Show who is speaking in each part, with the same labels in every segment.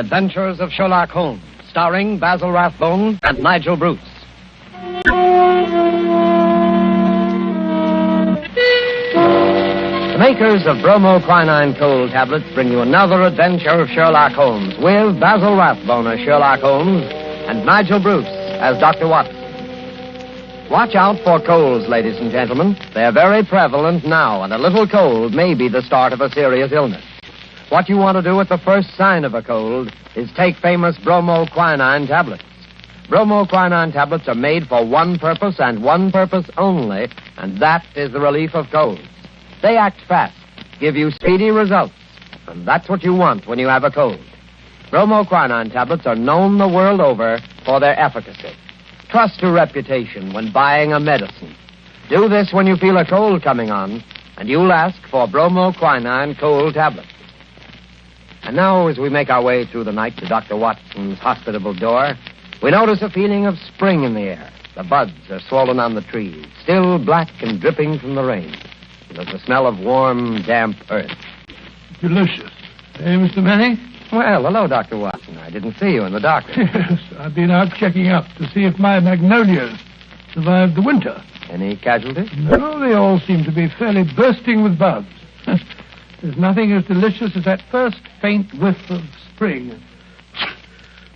Speaker 1: Adventures of Sherlock Holmes, starring Basil Rathbone and Nigel Bruce. The makers of bromoquinine cold tablets bring you another adventure of Sherlock Holmes with Basil Rathbone as Sherlock Holmes and Nigel Bruce as Dr. Watson. Watch out for colds, ladies and gentlemen. They're very prevalent now, and a little cold may be the start of a serious illness. What you want to do at the first sign of a cold is take famous bromoquinine tablets. Bromoquinine tablets are made for one purpose and one purpose only, and that is the relief of colds. They act fast, give you speedy results, and that's what you want when you have a cold. Bromoquinine tablets are known the world over for their efficacy. Trust to reputation when buying a medicine. Do this when you feel a cold coming on, and you'll ask for bromoquinine cold tablets. And now, as we make our way through the night to Dr. Watson's hospitable door, we notice a feeling of spring in the air. The buds are swollen on the trees, still black and dripping from the rain. There's the smell of warm, damp earth.
Speaker 2: Delicious. Hey, Mr. Manning?
Speaker 1: Well, hello, Dr. Watson. I didn't see you in the darkness.
Speaker 2: Yes, I've been out checking up to see if my magnolias survived the winter.
Speaker 1: Any casualties?
Speaker 2: No, they all seem to be fairly bursting with buds. There's nothing as delicious as that first faint whiff of spring.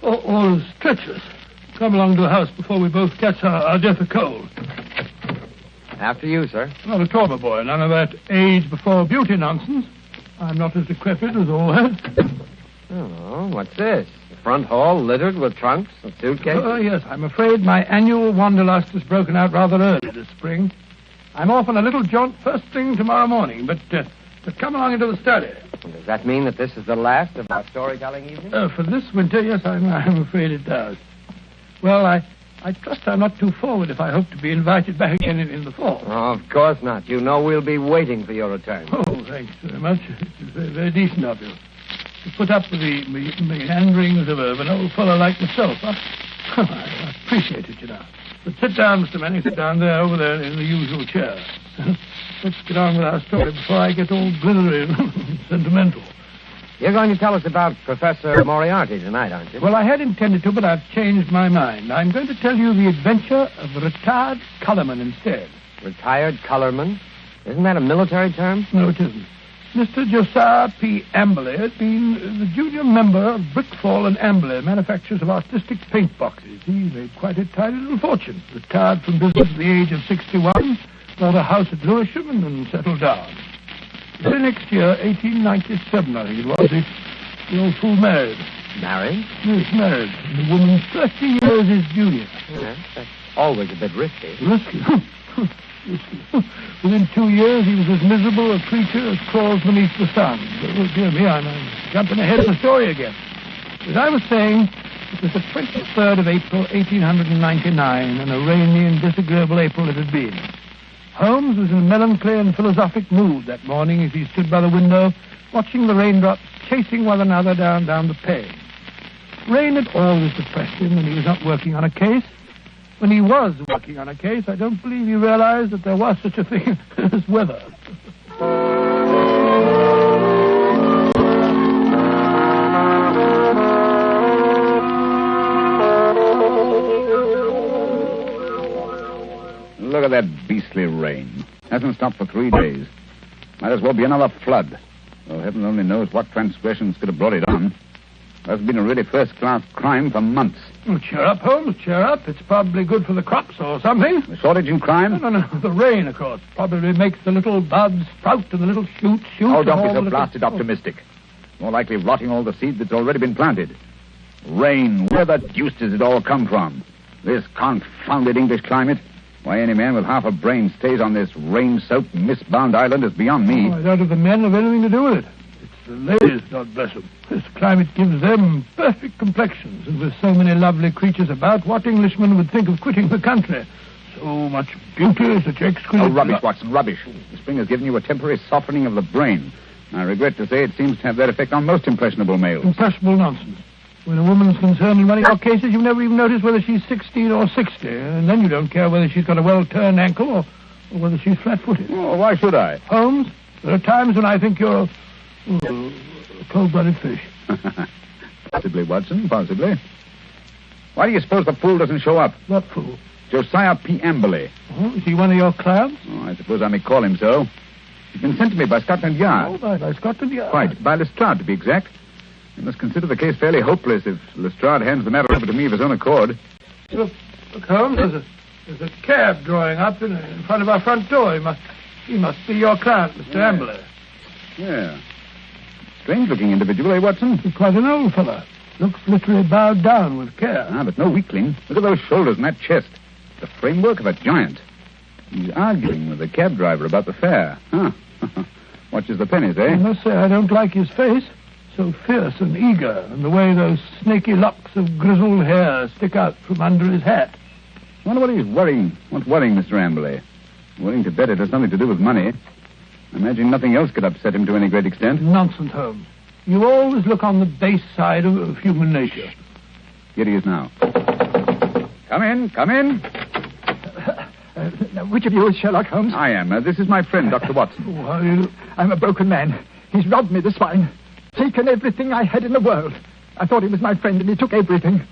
Speaker 2: All is treacherous. Come along to the house before we both catch our death of cold.
Speaker 1: After you, sir.
Speaker 2: Not at all, my boy. None of that age before beauty nonsense. I'm not as decrepit as all that.
Speaker 1: Oh, what's this? The front hall littered with trunks and suitcases?
Speaker 2: Oh, yes. I'm afraid my annual wanderlust has broken out rather early this spring. I'm off on a little jaunt first thing tomorrow morning, but come along into the study.
Speaker 1: Does that mean that this is the last of our storytelling evening?
Speaker 2: For this winter, yes, I'm afraid it does. Well, I trust I'm not too forward if I hope to be invited back again in the fall.
Speaker 1: Oh, of course not. You know we'll be waiting for your return.
Speaker 2: Oh, thanks very much. It's very, very decent of you. To put up with the meanderings of an old fellow like myself, huh? I appreciate it, you know. But sit down, Mr. Manning. Sit down there, over there, in the usual chair. Let's get on with our story before I get all glittery and sentimental.
Speaker 1: You're going to tell us about Professor Moriarty tonight, aren't you?
Speaker 2: Well, I had intended to, but I've changed my mind. I'm going to tell you the adventure of a retired colorman instead.
Speaker 1: Retired colorman? Isn't that a military term?
Speaker 2: No, it isn't. Mr. Josiah P. Amberley had been the junior member of Brickfall and Amberley, manufacturers of artistic paint boxes. He made quite a tidy little fortune. Retired from business at the age of 61, bought a house at Lewisham, and then settled down. The very next year, 1897, I think it was, the old fool married.
Speaker 1: Married?
Speaker 2: Yes, married. The woman 30 years his junior.
Speaker 1: Yes, that's always a bit risky.
Speaker 2: Risky? Risky. Within 2 years, he was as miserable a creature as crawls beneath the sun. Oh, dear me, I'm jumping ahead of the story again. As I was saying, it was the 23rd of April, 1899, and a rainy and disagreeable April it had been. Holmes was in a melancholy and philosophic mood that morning as he stood by the window, watching the raindrops chasing one another down the pane. Rain had always depressed him when he was not working on a case. When he was working on a case, I don't believe he realized that there was such a thing as weather.
Speaker 3: Look at that beastly rain. Hasn't stopped for 3 days. Might as well be another flood. Though heaven only knows what transgressions could have brought it on. That's been a really first-class crime for months.
Speaker 2: Oh, cheer up, Holmes, cheer up. It's probably good for the crops or something.
Speaker 3: The shortage in crime?
Speaker 2: No. The rain, of course. Probably makes the little buds sprout and the little shoots shoot.
Speaker 3: Oh, don't be so blasted optimistic. More likely rotting all the seed that's already been planted. Rain, where the deuce does it all come from? This confounded English climate? Why any man with half a brain stays on this rain-soaked, mist-bound island is beyond me.
Speaker 2: I doubt if the men have anything to do with it. It's the ladies, God bless them. This climate gives them perfect complexions, and with so many lovely creatures about, what Englishman would think of quitting the country? So much beauty, such exquisite...
Speaker 3: Oh, rubbish, Watson, rubbish. The spring has given you a temporary softening of the brain. I regret to say it seems to have that effect on most impressionable males.
Speaker 2: Impressionable nonsense. When a woman's concerned in one of your cases, you never even notice whether she's 16 or 60, and then you don't care whether she's got a well-turned ankle or whether she's flat-footed.
Speaker 3: Oh, why should I?
Speaker 2: Holmes, there are times when I think you're a cold-blooded fish.
Speaker 3: Possibly, Watson, possibly. Why do you suppose the fool doesn't show up?
Speaker 2: What fool?
Speaker 3: Josiah P. Amberley.
Speaker 2: Oh, is he one of your clients?
Speaker 3: Oh, I suppose I may call him so. He's been sent to me by Scotland Yard.
Speaker 2: Oh, by Scotland Yard.
Speaker 3: Quite. By Lestrade, to be exact. You must consider the case fairly hopeless if Lestrade hands the matter over to me of his own accord.
Speaker 2: Look, Holmes, there's a cab drawing up in front of our front door. He must be your client, Mr. Amberley.
Speaker 3: Yeah. Strange-looking individual, eh, Watson?
Speaker 2: He's quite an old fellow. Looks literally bowed down with care.
Speaker 3: Ah, but no weakling. Look at those shoulders and that chest. The framework of a giant. He's arguing with the cab driver about the fare. Huh. Watches the pennies, eh?
Speaker 2: I must say I don't like his face. So fierce and eager, and the way those snaky locks of grizzled hair stick out from under his hat.
Speaker 3: I wonder what he's worrying. What's worrying Mr. Amberley? Willing to bet it has something to do with money. I imagine nothing else could upset him to any great extent.
Speaker 2: Nonsense, Holmes. You always look on the base side of human nature.
Speaker 3: Here he is now. Come in, come in.
Speaker 4: Now, which of you is Sherlock Holmes?
Speaker 3: I am. This is my friend, Dr. Watson.
Speaker 2: How do you...
Speaker 4: I'm a broken man. He's robbed me, the swine. Taken everything I had in the world. I thought he was my friend, and he took everything.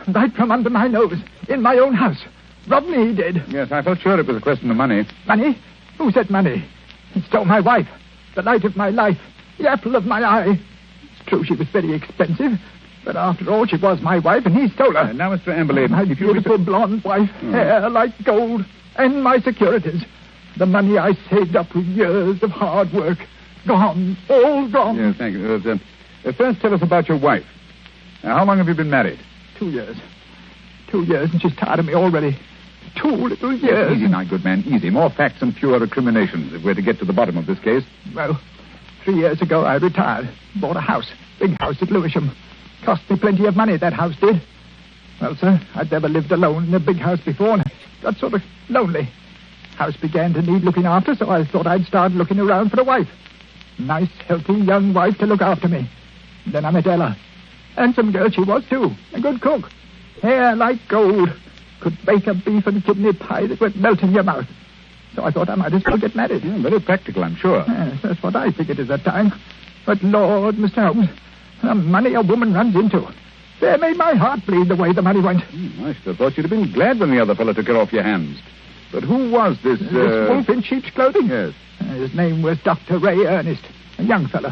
Speaker 4: Right from under my nose, in my own house. Robbed me, he did.
Speaker 3: Yes, I felt sure it was a question of money.
Speaker 4: Money? Who said money? He stole my wife, the light of my life, the apple of my eye. It's true she was very expensive, but after all, she was my wife, and he stole her.
Speaker 3: Now, Mr. Amberley,
Speaker 4: My beautiful blonde wife, hair like gold, and my securities. The money I saved up with years of hard work. Gone, all gone.
Speaker 3: Yes, thank you. First, tell us about your wife. How long have you been married?
Speaker 4: 2 years. 2 years, and she's tired of me already. 2 little years.
Speaker 3: Easy now, good man, easy. More facts and fewer recriminations if we're to get to the bottom of this case.
Speaker 4: Well, 3 years ago I retired. Bought a house. Big house at Lewisham. Cost me plenty of money, that house did. Well, sir, I'd never lived alone in a big house before, and got sort of lonely. House began to need looking after, so I thought I'd start looking around for a wife. Nice, healthy, young wife to look after me. Then I met Ella. Handsome girl she was, too. A good cook. Hair like gold. Could bake a beef and kidney pie that would melt in your mouth. So I thought I might as well get married.
Speaker 3: Yeah, very practical, I'm sure.
Speaker 4: Yes, that's what I figured at that time. But, Lord, Mr. Holmes, the money a woman runs into. They made my heart bleed the way the money went.
Speaker 3: I should have thought you'd have been glad when the other fellow took it off your hands. But who was this...
Speaker 4: This wolf in sheep's clothing?
Speaker 3: Yes.
Speaker 4: His name was Dr. Ray Ernest, a young fellow.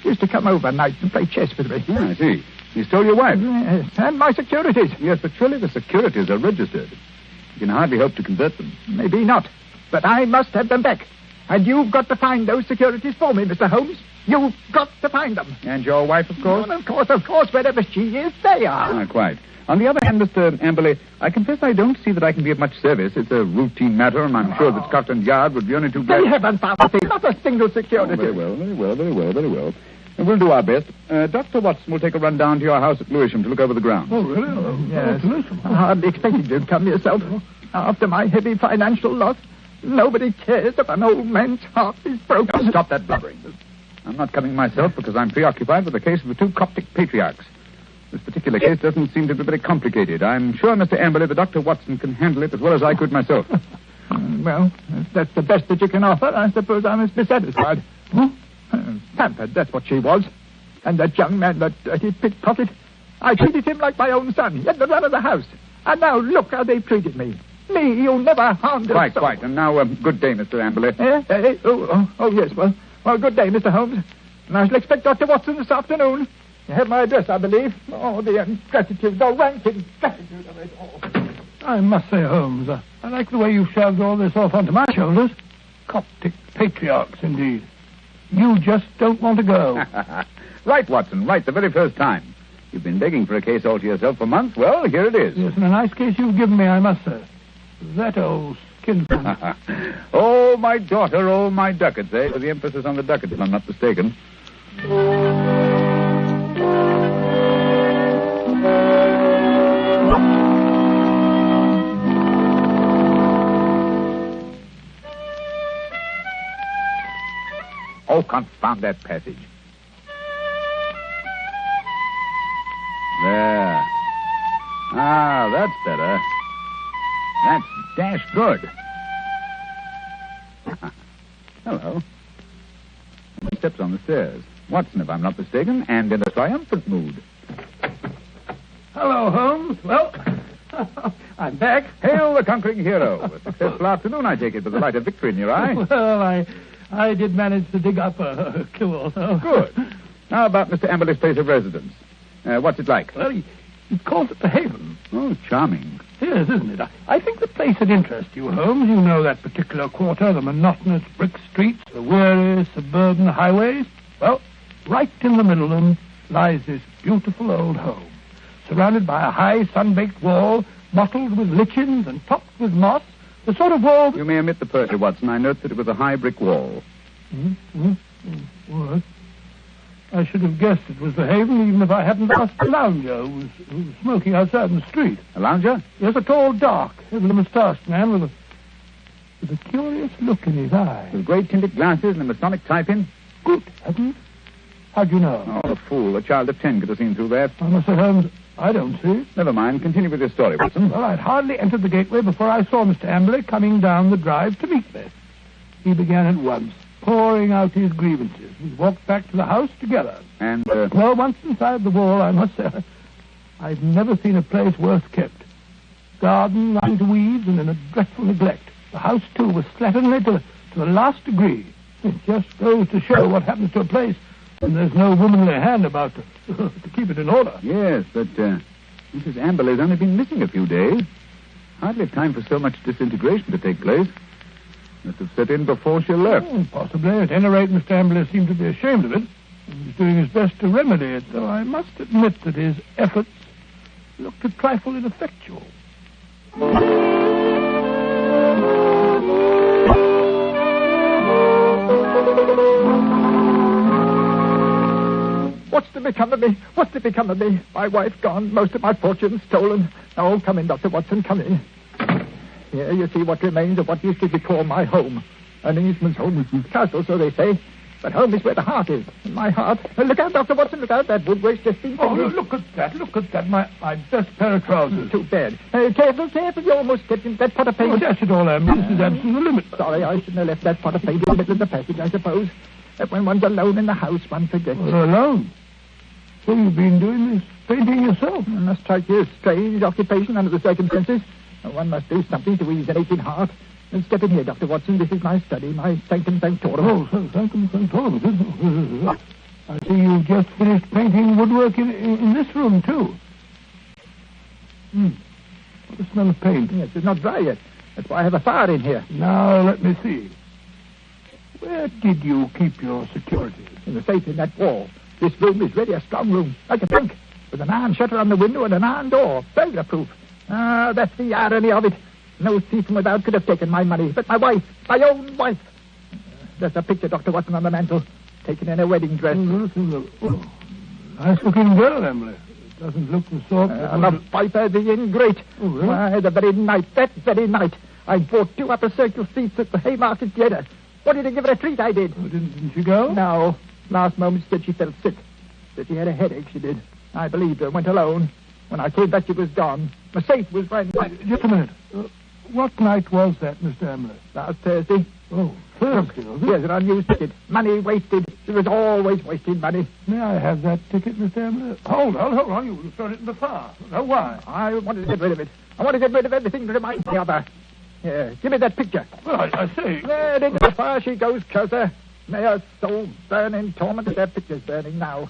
Speaker 4: Used to come over nights and play chess with me.
Speaker 3: I see. He stole your wife.
Speaker 4: Yes, and my securities.
Speaker 3: Yes, but surely the securities are registered. You can hardly hope to convert them.
Speaker 4: Maybe not, but I must have them back. And you've got to find those securities for me, Mr. Holmes. You've got to find them.
Speaker 3: And your wife, of course?
Speaker 4: Well, of course, wherever she is, they are.
Speaker 3: Ah, quite. On the other hand, Mr. Amberley, I confess I don't see that I can be of much service. It's a routine matter, and I'm sure that Scotland Yard would be only too glad...
Speaker 4: They haven't found a thing, not a single security.
Speaker 3: Very well. And we'll do our best. Dr. Watson will take a run down to your house at Lewisham to look over the grounds.
Speaker 2: Oh, really? Oh,
Speaker 4: Yes.
Speaker 2: Lewisham.
Speaker 4: I hardly expected you to come yourself. After my heavy financial loss, nobody cares if an old man's heart is broken.
Speaker 3: Now, stop that blubbering. I'm not coming myself because I'm preoccupied with the case of the 2 Coptic patriarchs. This particular case doesn't seem to be very complicated. I'm sure, Mr. Amberley, that Dr. Watson can handle it as well as I could myself.
Speaker 4: Well, if that's the best that you can offer, I suppose I must be satisfied.
Speaker 2: Huh?
Speaker 4: Pampered, that's what she was. And that young man, that dirty pickpocket, I treated him like my own son. He had the run of the house. And now look how they treated me. Me, who never harmed a soul.
Speaker 3: Quite. And now, good day, Mr. Amberley.
Speaker 4: Oh, yes. Well, good day, Mr. Holmes. And I shall expect Dr. Watson this afternoon. You have my address, I believe. Oh, the ingratitude, the rank ingratitude of it all.
Speaker 2: I must say, Holmes, I like the way you shoved all this off onto my shoulders. Coptic patriarchs, indeed. You just don't want to go.
Speaker 3: Right, Watson, right, the very first time. You've been begging for a case all to yourself for months. Well, here it is.
Speaker 2: Yes, and a nice case you've given me, I must say. That old skinflint.
Speaker 3: Oh, my daughter, oh, my ducats, eh? With the emphasis on the ducats, if I'm not mistaken. Oh, confound that passage. There. Ah, that's better. That's dash good. Hello. Steps on the stairs. Watson, if I'm not mistaken, and in a triumphant mood.
Speaker 2: Hello, Holmes. Well, I'm back.
Speaker 3: Hail the conquering hero. A successful afternoon, I take it, with the light of victory in your eye.
Speaker 2: Well, I did manage to dig up a clue or so.
Speaker 3: Good. How about Mr. Amberley's place of residence? What's it like?
Speaker 2: Well, he calls it the Haven.
Speaker 3: Oh, charming.
Speaker 2: Yes, isn't it? I think the place would interest you, Holmes. You know that particular quarter, the monotonous brick streets, the weary suburban highways. Well, right in the middle of them lies this beautiful old home, surrounded by a high sun-baked wall, mottled with lichens and topped with moss, the sort of wall...
Speaker 3: You may omit the poetry, Watson. I note that it was a high brick wall.
Speaker 2: What? I should have guessed it was the Haven, even if I hadn't asked the lounger who was smoking outside in the street.
Speaker 3: A lounger?
Speaker 2: Yes, a tall, dark, heavily moustached man with a curious look in his eye.
Speaker 3: With great tinted glasses and a Masonic type in?
Speaker 2: Good heavens. How'd you know?
Speaker 3: Oh, a fool. A child of 10 could have seen through that.
Speaker 2: I must say, Holmes, I don't see.
Speaker 3: Never mind. Continue with your story, Watson.
Speaker 2: Well, I'd hardly entered the gateway before I saw Mr. Amberley coming down the drive to meet me. He began at once, pouring out his grievances. We walked back to the house together.
Speaker 3: And,
Speaker 2: Well, once inside the wall, I must say, I've never seen a place worse kept. Garden lined to weeds and in a dreadful neglect. The house, too, was slatternly to the last degree. It just goes to show what happens to a place when there's no womanly hand about to keep it in order.
Speaker 3: Yes, but, Mrs. Amberley's only been missing a few days. Hardly time for so much disintegration to take place. Must have set in before she left.
Speaker 2: Oh, possibly. At any rate, Mr. Amberley seemed to be ashamed of it. He was doing his best to remedy it, though I must admit that his efforts looked a trifle ineffectual.
Speaker 4: What's to become of me? What's to become of me? My wife gone, most of my fortune stolen. Oh, come in, Dr. Watson, come in. Here you see what remains of what used to be called my home. An Englishman's home is castle, so they say. But home is where the heart is. And my heart... Look out, Dr. Watson, look out. That wood waste just been...
Speaker 2: Oh, look at that. My best pair of trousers.
Speaker 4: Too bad. Careful. You almost stepped in that pot of paint.
Speaker 2: Oh, dash it all, Em. This is absolute limit.
Speaker 4: Sorry, I shouldn't have left that pot of paint in the middle of the passage, I suppose. But when one's alone in the house, one forgets.
Speaker 2: Well, alone? So you've been doing this painting yourself?
Speaker 4: It must strike you a strange occupation under the circumstances. One must do something to ease an aching heart. And step in here, Dr. Watson. This is my study, my sanctum sanctorum.
Speaker 2: Oh, sanctum sanctorum. I see you've just finished painting woodwork in this room, too. What a smell of paint.
Speaker 4: Yes, it's not dry yet. That's why I have a fire in here.
Speaker 2: Now, let me see. Where did you keep your securities?
Speaker 4: In the safe in that wall. This room is really a strong room, like a bank, with an iron shutter on the window and an iron door, burglar-proof. Ah, that's the irony of it. No thief from without could have taken my money, but my wife, my own wife. There's a picture, Dr. Watson, on the mantel, taken in a wedding dress.
Speaker 2: Nice-looking girl, Emily. It doesn't look the sort...
Speaker 4: the viper, the ingrate.
Speaker 2: Oh, really?
Speaker 4: Why, that very night, I bought 2 upper circle seats at the Haymarket Theatre. Wanted to give her a treat, I did.
Speaker 2: Oh, didn't she go?
Speaker 4: No. Last moment, she said she felt sick. Said she had a headache, she did. I believed her, went alone. When I came back, she was gone. My safe was right...
Speaker 2: Just a minute. What night was that, Mr. Emily?
Speaker 4: Last Thursday.
Speaker 2: Oh, Thursday, was it?
Speaker 4: Yes, an unused ticket. Money wasted. She was always wasting money.
Speaker 2: May I have that ticket, Mr. Emily? Hold on. You thrown it in the fire. Now, why?
Speaker 4: I wanted to get rid of it. I want to get rid of everything that reminds me of her. Here, give me that picture.
Speaker 2: Well, I say...
Speaker 4: There, into the fire she goes, Cursor. May her soul burn in torment as that picture's burning now.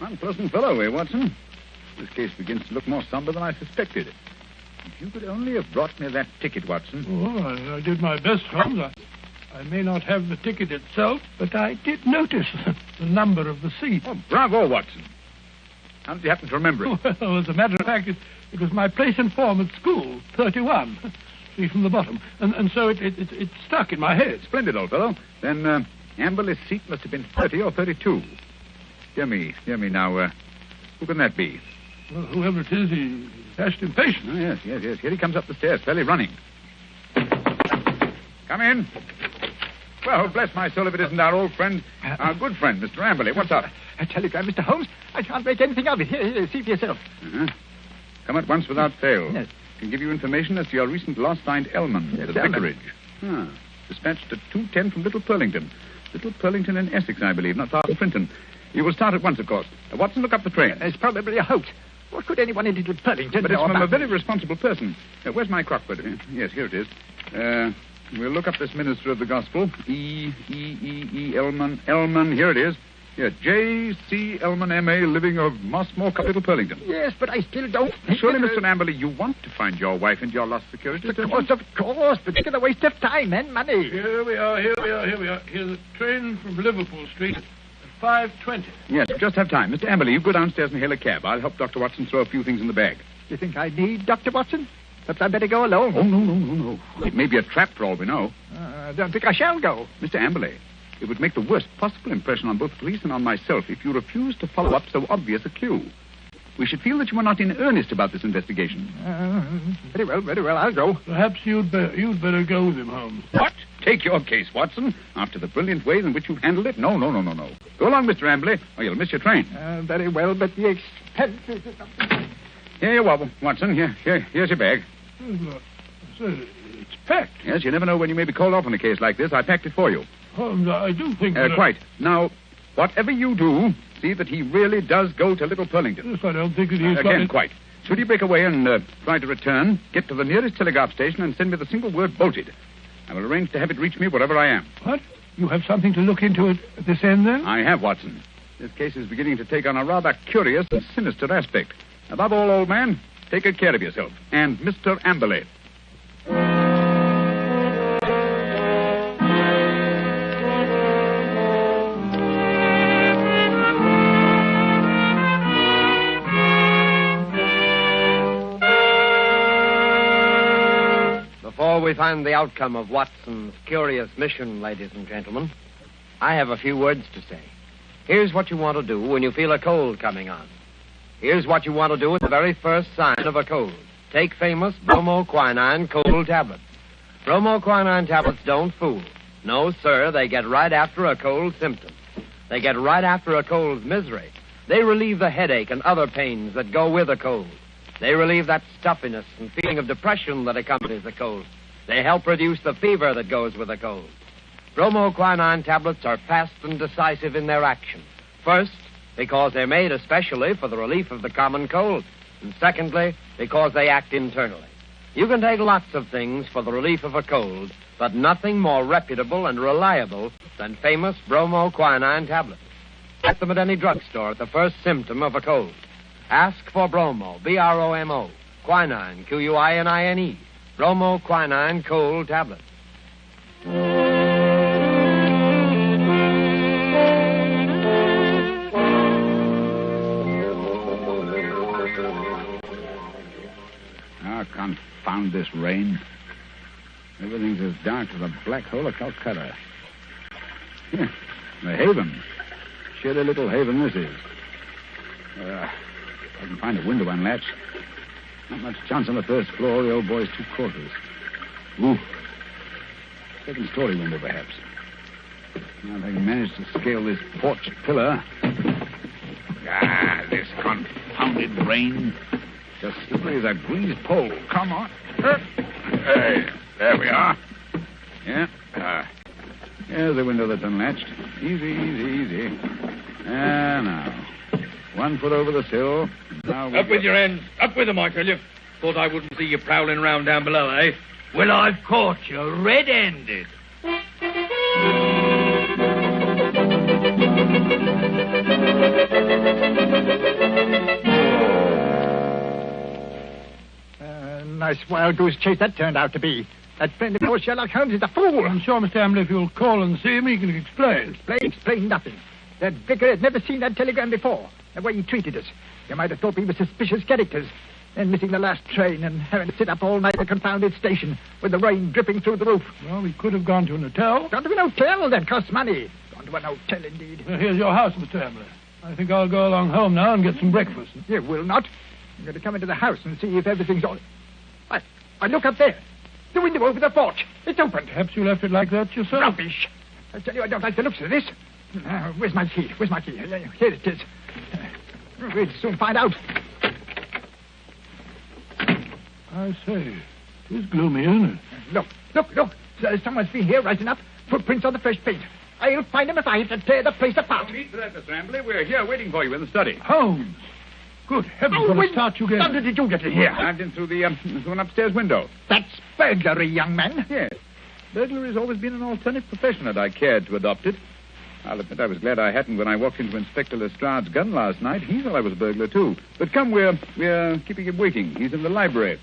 Speaker 3: Unpleasant fellow, eh, Watson? This case begins to look more somber than I suspected. If you could only have brought me that ticket, Watson.
Speaker 2: Oh, I did my best, Holmes. I may not have the ticket itself, but I did notice the number of the seat.
Speaker 3: Oh, bravo, Watson. How did you happen to remember it?
Speaker 2: Well, as a matter of fact, it was my place in form at school, 31. See from the bottom. And so it stuck in my head.
Speaker 3: Splendid, old fellow. Then Amberley's seat must have been 30 or 32. Hear me now. Who can that be?
Speaker 2: Well, whoever it is, he's dashed impatient.
Speaker 3: Oh, yes. Here he comes up the stairs, fairly running. Come in. Well, bless my soul if it isn't our old friend, our good friend, Mr. Amberley. What's up?
Speaker 4: A telegram, Mr. Holmes. I can't make anything of it. Here, see for yourself.
Speaker 3: Uh-huh. Come at once without fail.
Speaker 4: Yes.
Speaker 3: Can give you information as to your recent lost find Elman
Speaker 4: Yes,
Speaker 3: at the
Speaker 4: Elman.
Speaker 3: vicarage. Ah, dispatched at 2:10 from Little Purlington. Little Purlington in Essex, I believe, not far from Frinton. You will start at once, of course. Watson, look up the train.
Speaker 4: It's probably a hoax. What could anyone in Little Purlington
Speaker 3: But it's
Speaker 4: know
Speaker 3: from a
Speaker 4: about?
Speaker 3: very responsible person. Where's my Crockford? Yes, here it is. We'll look up this minister of the gospel. Elman. Here it is. Yeah, J.C. Elman, M.A., living of Mossmore, Little Purlington.
Speaker 4: Yes, but I still don't think...
Speaker 3: Surely,
Speaker 4: that-
Speaker 3: Mr. Amberley, you want to find your wife and your lost security.
Speaker 4: Of course, but it's a waste of time and money.
Speaker 2: Here we are. Here's a train from Liverpool Street at 5:20.
Speaker 3: Yes, just have time. Mr. Amberley, you go downstairs and hail a cab. I'll help Dr. Watson throw a few things in the bag.
Speaker 4: You think I need Dr. Watson? Perhaps I'd better go alone.
Speaker 3: Oh, no. It may be a trap for all we know.
Speaker 4: I don't think I shall go.
Speaker 3: Mr. Amberley, it would make the worst possible impression on both the police and on myself if you refused to follow up so obvious a clue. We should feel that you are not in earnest about this investigation.
Speaker 4: Very well, I'll go.
Speaker 2: Perhaps you'd better go with him, Holmes.
Speaker 3: What? Take your case, Watson. After the brilliant ways in which you've handled it? No. Go along, Mr. Amberley, or you'll miss your train.
Speaker 4: Very well, but the expenses...
Speaker 3: Here you are, Watson. Here's your bag.
Speaker 2: Look, it's packed.
Speaker 3: Yes, you never know when you may be called off on a case like this. I packed it for you.
Speaker 2: Holmes, I do think that...
Speaker 3: Quite. Now, whatever you do, see that he really does go to Little Purlington.
Speaker 2: Yes, I don't think that he's
Speaker 3: Again, quite. Should he break away and try to return, get to the nearest telegraph station and send me the single word bolted. I will arrange to have it reach me wherever I am.
Speaker 2: What? You have something to look into at this end, then?
Speaker 3: I have, Watson. This case is beginning to take on a rather curious and sinister aspect. Above all, old man, take good care of yourself. And Mr. Amberley.
Speaker 1: Before we find the outcome of Watson's curious mission, ladies and gentlemen, I have a few words to say. Here's what you want to do when you feel a cold coming on. Here's what you want to do at the very first sign of a cold. Take famous bromoquinine cold tablets. Bromoquinine tablets don't fool. No, sir, they get right after a cold symptom. They get right after a cold's misery. They relieve the headache and other pains that go with a cold. They relieve that stuffiness and feeling of depression that accompanies a cold. They help reduce the fever that goes with a cold. Bromoquinine tablets are fast and decisive in their action. First, because they're made especially for the relief of the common cold. And secondly, because they act internally. You can take lots of things for the relief of a cold, but nothing more reputable and reliable than famous bromoquinine tablets. Get them at any drugstore at the first symptom of a cold. Ask for bromo, B-R-O-M-O, quinine, Q-U-I-N-I-N-E, bromoquinine cold tablets.
Speaker 3: Ah, confound this rain. Everything's as dark as a black hole of Calcutta. The haven. Shitty little haven this is. I can find a window unlatched. Not much chance on the first floor. The old boy's 2 quarters. Ooh. Second-story window, perhaps. Now, if I can manage to scale this porch pillar. Ah, this confounded rain. Just slippery as a greased pole. Come on. Hey, there we are. Yeah. Here's the window that's unlatched. Easy. Now. 1 foot over the sill. Now
Speaker 5: Up with your hands. Up with them, I tell you. Thought I wouldn't see you prowling round down below, eh? Well, I've caught you red-handed.
Speaker 4: Nice wild goose chase that turned out to be. That friend of yours, Sherlock Holmes, is a fool.
Speaker 2: I'm sure, Mr. Amberley, if you'll call and see him, he can explain.
Speaker 4: Explain nothing. That vicar had never seen that telegram before. The way he treated us. You might have thought we were suspicious characters. Then missing the last train and having to sit up all night at a confounded station with the rain dripping through the roof.
Speaker 2: Well, we could have gone to an hotel.
Speaker 4: Gone to an hotel? That costs money. Gone to an hotel, indeed.
Speaker 2: Well, here's your house, Mr. Amberley. I think I'll go along home now and get some breakfast.
Speaker 4: You will not. I'm going to come into the house and see if everything's all... I look up there. The window over the porch. It's open.
Speaker 2: Perhaps you left it like that yourself.
Speaker 4: Rubbish. I tell you, I don't like the looks of this. Where's my key? Here it is. We'll soon find out.
Speaker 2: I say, it is gloomy, isn't it?
Speaker 4: Look. Someone's been here right enough. Footprints on the fresh paint. I'll find him if I have to tear the place apart.
Speaker 3: No need for that, Mr. Amberley. We're here waiting for you in the study.
Speaker 2: Holmes! Good heavens, what a start you gave.
Speaker 4: How did you get in here?
Speaker 3: Dived in through an upstairs window.
Speaker 4: That's burglary, young man.
Speaker 3: Yes. Burglary has always been an alternate profession, and I cared to adopt it. I'll admit I was glad I hadn't when I walked into Inspector Lestrade's gun last night. He thought I was a burglar, too. But come, we're keeping him waiting. He's in the library.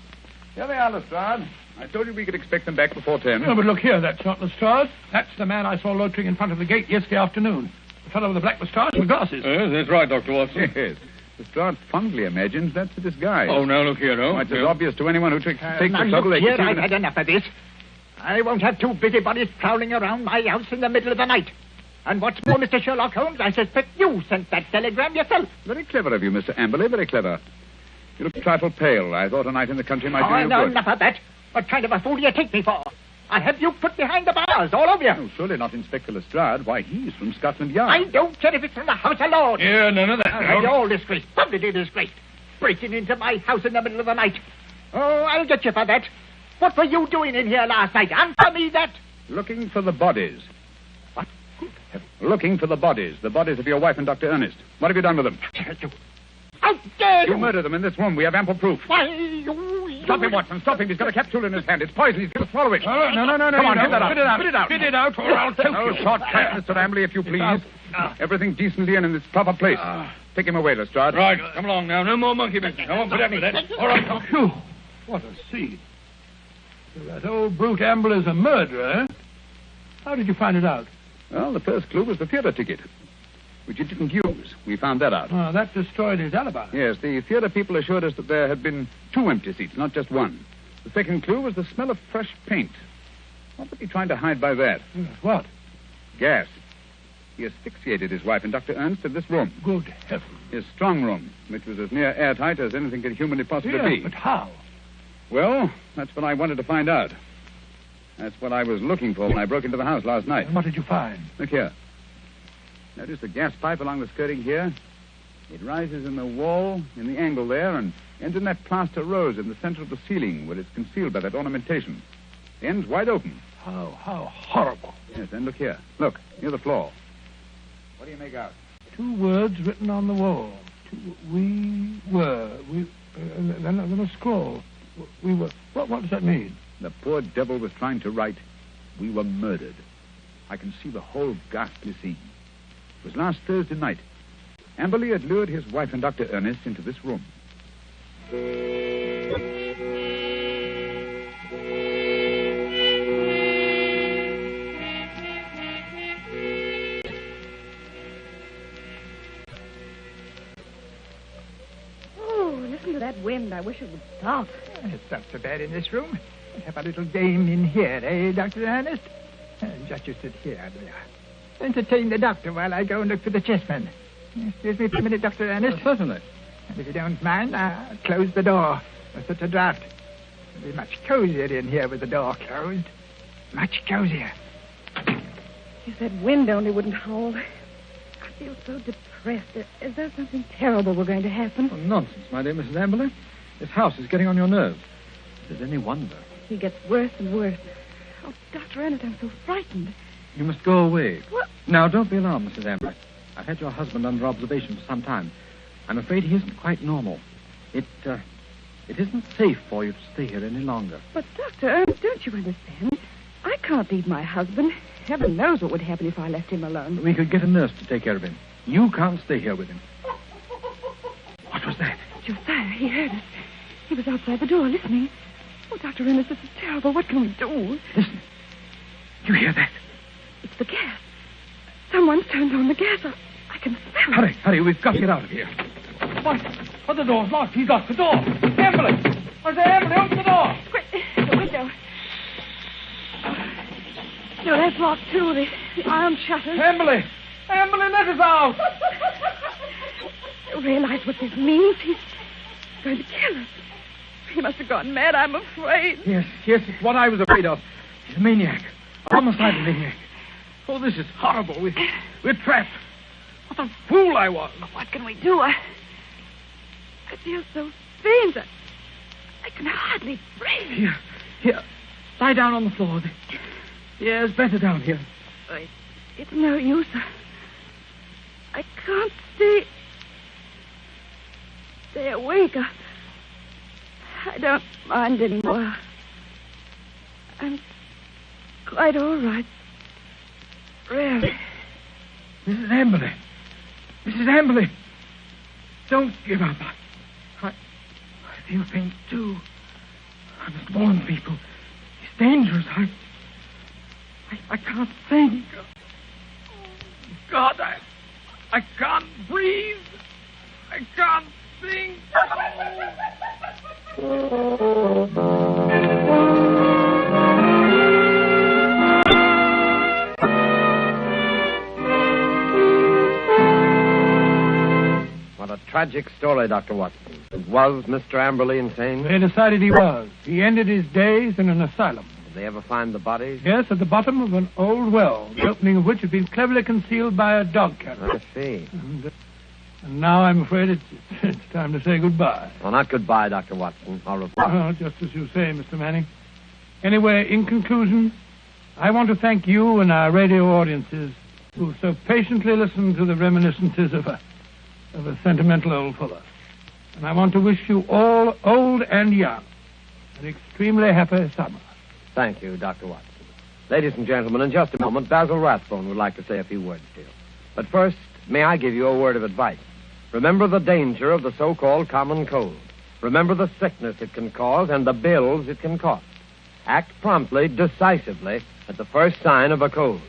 Speaker 3: Here they are, Lestrade. I told you we could expect them back before 10.
Speaker 2: No, but look here, that's not Lestrade. That's the man I saw loitering in front of the gate yesterday afternoon. The fellow with the black moustache and the glasses.
Speaker 5: Yes, that's right, Dr. Watson.
Speaker 3: Yes. Lestrade fondly imagines that's a disguise.
Speaker 5: Oh, now look here, no.
Speaker 3: Why, it's as obvious to anyone who takes
Speaker 4: Now,
Speaker 3: the trouble.
Speaker 4: look
Speaker 3: They
Speaker 4: here,
Speaker 3: can see
Speaker 4: I've had enough of this. I won't have two busybodies prowling around my house in the middle of the night. And what's more, Mr. Sherlock Holmes, I suspect you sent that telegram yourself.
Speaker 3: Very clever of you, Mr. Amberley, very clever. You look a trifle pale. I thought a night in the country might do you
Speaker 4: no,
Speaker 3: good.
Speaker 4: enough of that. What kind of a fool do you take me for? I'll have you put behind the bars, all of you.
Speaker 3: Oh, surely not Inspector Lestrade. Why, he's from Scotland Yard.
Speaker 4: I don't care if it's from the House of Lords.
Speaker 5: Yeah, none of that.
Speaker 4: You're all disgraced, publicly disgraced. Breaking into my house in the middle of the night. Oh, I'll get you for that. What were you doing in here last night? Answer me that.
Speaker 3: Looking for the bodies.
Speaker 4: What?
Speaker 3: Looking for the bodies of your wife and Dr. Ernest. What have you done with them?
Speaker 4: How dare you?
Speaker 3: You murdered them in this room. We have ample proof.
Speaker 4: Why, you...
Speaker 3: Stop him, Watson. Stop him. He's got a capsule in his hand. It's poison. He's going to swallow it.
Speaker 2: No.
Speaker 3: Come on,
Speaker 2: no.
Speaker 3: get that out.
Speaker 2: Spit it out.
Speaker 3: Spit it out.
Speaker 2: Spit it out, or I'll choke
Speaker 3: No
Speaker 2: you.
Speaker 3: shortcut, Mr. Amberley, if you please.
Speaker 2: out.
Speaker 3: Everything decently and in its proper place. Take him away, Lestrade.
Speaker 5: Right, come along now. No more monkey business. I won't put up with that. All right, come.
Speaker 2: Phew, what a scene. So that old brute Amberley's a murderer, eh? How did you find it out?
Speaker 3: Well, the first clue was the theater ticket, which he didn't use. We found that out.
Speaker 2: Oh, that destroyed his alibi.
Speaker 3: Yes, the theater people assured us that there had been 2 empty seats, not just one. The second clue was the smell of fresh paint. What was he trying to hide by that?
Speaker 2: Yes, what?
Speaker 3: Gas. He asphyxiated his wife and Dr. Ernst in this room,
Speaker 2: Good heavens.
Speaker 3: his strong room, which was as near airtight as anything could humanly possibly
Speaker 2: Yes,
Speaker 3: be.
Speaker 2: but how?
Speaker 3: Well, that's what I wanted to find out. That's what I was looking for when I broke into the house last night.
Speaker 2: And what did you find?
Speaker 3: Look here. Notice the gas pipe along the skirting here? It rises in the wall, in the angle there, and ends in that plaster rose in the center of the ceiling where it's concealed by that ornamentation. The end's wide open.
Speaker 2: How horrible.
Speaker 3: Yes, and look here. Look, near the floor. What do you make out?
Speaker 2: 2 words written on the wall. We were. Then a scroll. We were. What does that mean?
Speaker 3: The poor devil was trying to write, "We were murdered." I can see the whole ghastly scene. It was last Thursday night. Amberley had lured his wife and Dr. Ernest into this room.
Speaker 6: Oh, listen to that wind. I wish it would stop.
Speaker 4: It's not so bad in this room. Have a little game in here, eh, Dr. Ernest? Just you sit here, there. Entertain the doctor while I go and look for the chessmen. Excuse me for a minute, Dr. Ernest.
Speaker 2: Certainly.
Speaker 4: And if you don't mind, I'll close the door. There's such a draught. It'll be much cozier in here with the door closed. Much cozier.
Speaker 6: If that wind only wouldn't howl. I feel so depressed. Is there something terrible we're going to happen?
Speaker 7: Oh, nonsense, my dear Mrs. Amberley. This house is getting on your nerves. Is it any wonder?
Speaker 6: He gets worse and worse. Oh, Dr. Ernest, I'm so frightened.
Speaker 7: You must go away.
Speaker 6: What?
Speaker 7: Now, don't be alarmed, Mrs. Amberley. I've had your husband under observation for some time. I'm afraid he isn't quite normal. It isn't safe for you to stay here any longer.
Speaker 6: But, Dr. Ernest, don't you understand? I can't leave my husband. Heaven knows what would happen if I left him alone.
Speaker 7: We could get a nurse to take care of him. You can't stay here with him. What was that?
Speaker 6: Josiah, he heard us. He was outside the door listening. Oh, Dr. Ernest, this is terrible. What can we do?
Speaker 7: Listen. You hear that?
Speaker 6: It's the gas. Someone's turned on the gas. I can smell it.
Speaker 7: Hurry. We've got to get out of here.
Speaker 2: What? The door's locked. He's locked the door. Amberley! Amberley, open the door!
Speaker 6: Quick, the window. No, that's locked, too. The iron shutters.
Speaker 2: Amberley, let us out!
Speaker 6: You realize what this means? He's going to kill us. He must have gone mad, I'm afraid.
Speaker 7: Yes, it's what I was afraid of. He's a maniac. A homicidal maniac. Oh, this is horrible. We're trapped. What a fool I was.
Speaker 6: What can we do? I feel so faint. I can hardly breathe.
Speaker 7: Here. Lie down on the floor. The air's better down here.
Speaker 6: It's no use. I can't stay awake. I don't mind anymore. I'm quite all right. Really.
Speaker 7: Mrs. Amberley. Mrs. Amberley. Don't give up. I feel faint, too. I must warn people. It's dangerous. I can't think. God, I can't breathe. I can't think.
Speaker 1: What a tragic story, Dr. Watson. Was Mr. Amberley insane?
Speaker 2: They decided he was. He ended his days in an asylum.
Speaker 1: Did they ever find the bodies?
Speaker 2: Yes, at the bottom of an old well, the opening of which had been cleverly concealed by a dog catcher.
Speaker 1: I see.
Speaker 2: And now I'm afraid it's time to say goodbye.
Speaker 1: Well, not goodbye, Dr. Watson. Au revoir.
Speaker 2: Oh, just as you say, Mr. Manning. Anyway, in conclusion, I want to thank you and our radio audiences who so patiently listened to the reminiscences of a sentimental old fellow. And I want to wish you all, old and young, an extremely happy summer.
Speaker 1: Thank you, Dr. Watson. Ladies and gentlemen, in just a moment, Basil Rathbone would like to say a few words to you. But first, may I give you a word of advice? Remember the danger of the so-called common cold. Remember the sickness it can cause and the bills it can cost. Act promptly, decisively, at the first sign of a cold.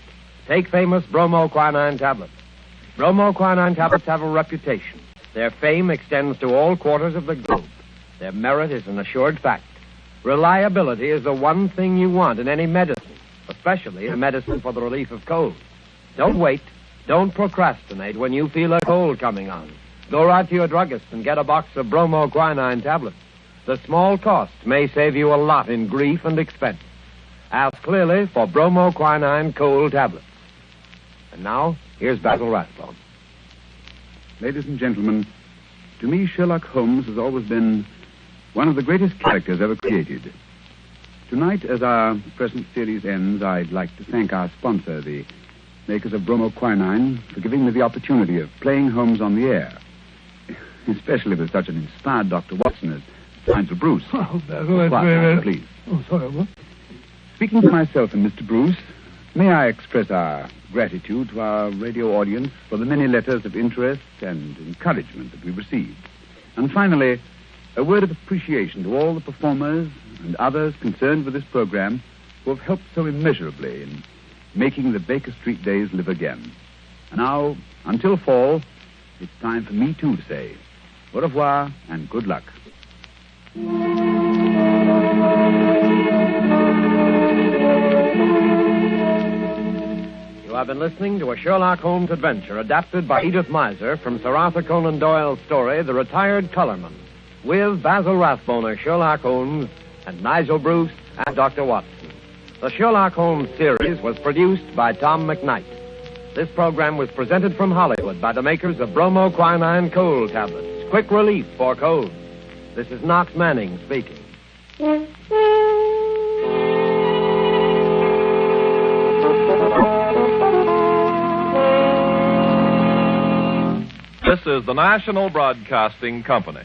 Speaker 1: Take famous bromoquinine tablets. Bromoquinine tablets have a reputation. Their fame extends to all quarters of the globe. Their merit is an assured fact. Reliability is the one thing you want in any medicine, especially a medicine for the relief of cold. Don't wait. Don't procrastinate when you feel a cold coming on. Go right to your druggist and get a box of bromoquinine tablets. The small cost may save you a lot in grief and expense. Ask clearly for bromoquinine cold tablets. And now, here's Basil Rathbone.
Speaker 3: Ladies and gentlemen, to me, Sherlock Holmes has always been one of the greatest characters ever created. Tonight, as our present series ends, I'd like to thank our sponsor, the makers of bromoquinine, for giving me the opportunity of playing Holmes on the air, especially with such an inspired Dr. Watson as Nigel Bruce.
Speaker 2: Oh, Basil, that's very...
Speaker 3: Please.
Speaker 2: Oh, sorry, what?
Speaker 3: Speaking for myself and Mr. Bruce, may I express our gratitude to our radio audience for the many letters of interest and encouragement that we received. And finally, a word of appreciation to all the performers and others concerned with this program who have helped so immeasurably in making the Baker Street days live again. And now, until fall, it's time for me too to say au revoir and good luck.
Speaker 1: You have been listening to a Sherlock Holmes adventure adapted by Edith Miser from Sir Arthur Conan Doyle's story, The Retired Colorman, with Basil Rathbone as Sherlock Holmes and Nigel Bruce as Dr. Watson. The Sherlock Holmes series was produced by Tom McKnight. This program was presented from Hollywood by the makers of bromoquinine cold tablets, quick relief for colds. This is Knox Manning speaking.
Speaker 8: This is the National Broadcasting Company.